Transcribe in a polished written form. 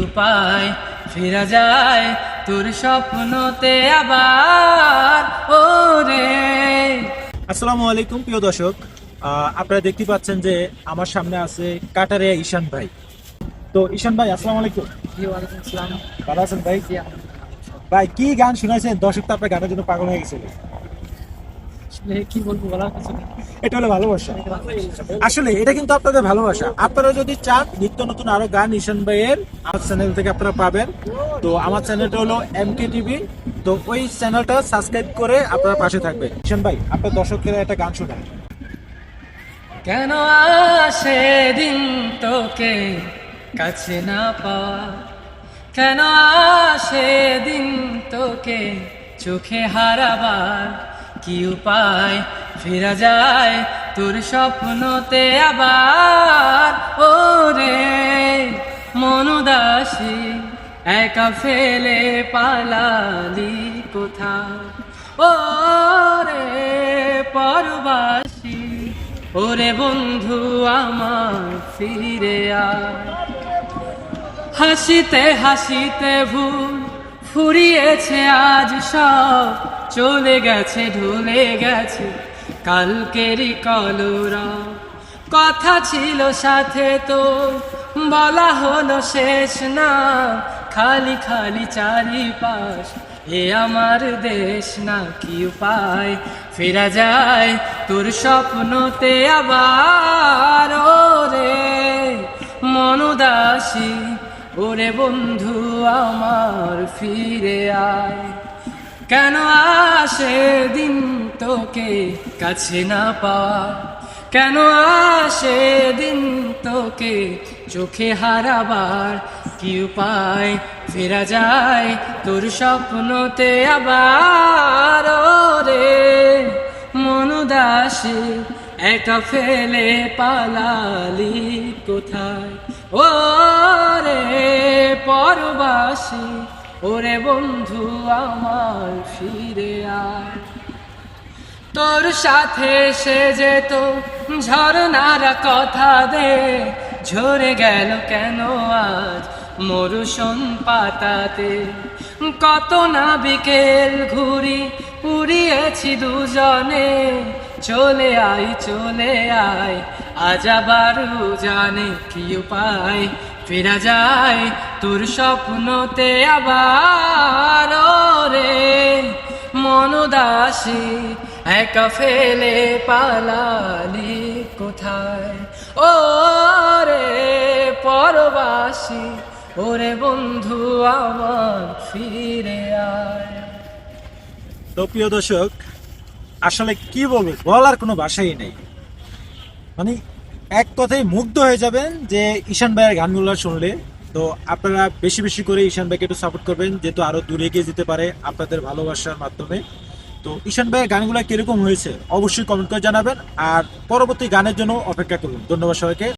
উপায় ফিরা যায় তোর স্বপ্নতে আবার ওরে। আসসালামু আলাইকুম প্রিয় দর্শক, আপনারা দেখতে পাচ্ছেন যে আমার সামনে আছে কাটারিয়া ঈশান ভাই। তো ঈশান ভাই, আসসালামু আলাইকুম। ভালো আছেন ভাই? ভাই কি গান শুনাইছেন? দর্শক তো আপনার গানের জন্য পাগল হয়ে গেছিল। কি বলবো বলার কিছু নেই। এটা হলো ভালোবাসা। আসলে এটা কিন্তু আপনাদের ভালোবাসা। আপনারা যদি চান নিত্য নতুন আরো গান ঈশান ভাইয়ের আমার চ্যানেল থেকে আপনারা পাবেন। তো আমার চ্যানেলটা হলো MK টিভি। তো ওই চ্যানেলটা সাবস্ক্রাইব করে আপনারা পাশে থাকবেন। ঈশান ভাই, আপনার দর্শকেরা একটা গান শোনান। কেন আসে দিন তোকে কাছে না পাওয়া, কেন আসে দিন তোকে চোখে হারাবার, কি উপায় ফিরা যায় তোর স্বপ্নতে আবার ওরে। মন উদাসী একা ফেলে পালালি কোথায়, ওরে পরবাসী ওরে বন্ধু আমার ফিরে আয়। হাসিতে হাসিতে ভুল ফুরিয়েছে আজ সব, চলে গেছে ঢলে গেছে কালকেরই কলরা। কথা ছিল সাথে তো বলা হলো শেষ না, খালি খালি চারিপাশ এ আমার দেশ না। কি উপায় ফেরা যায় তোর স্বপ্নতে আবার ওরে। মন উদাসী ওরে বন্ধু আমার ফিরে আয়। কেন আসে দিন তোকে কাছে না পাওয়া, কেন আসে দিন তোকে চোখে হারাবার, কি উপায় ফেরা যায় তোর স্বপ্নতে আবার ওরে। মন উদাসী একা ফেলে পালালি কোথায়, ওরে পরবাসী ওরে বন্ধু আমার ফিরে আয়। তোর সাথে সে যেত ঝরনারা কথা দে, ঝরে গেল কেন আজ মরুষণ পাতাতে। কত না বিকেল ঘুরি উড়িয়েছি দুজনে, চলে আয় আজ আবার জানে। কি উপায় ফেরা যায় তোর স্বপ্নতে আবার ওরে। মন উদাসী একা ফেলে পালালি কোথায়, ওরে পরবাসী ওরে বন্ধু আমার ফিরে আয়। তো প্রিয় দর্শক, আসলে কি বলবো, বলার কোনো ভাষাই নেই। মানে এক কথায় মুগ্ধ হয়ে যাবেন যে ঈশান ভাইয়ের গানগুলো শুনলে। তো আপনারা বেশি বেশি করে ঈশান ভাইকে একটু সাপোর্ট করবেন, যেহেতু আরো দূরে এগিয়ে যেতে পারে আপনাদের ভালোবাসার মাধ্যমে। তো ঈশান ভাইয়ের গানগুলো কিরকম হয়েছে অবশ্যই কমেন্ট করে জানাবেন, আর পরবর্তী গানের জন্য অপেক্ষা করুন। ধন্যবাদ সবাইকে।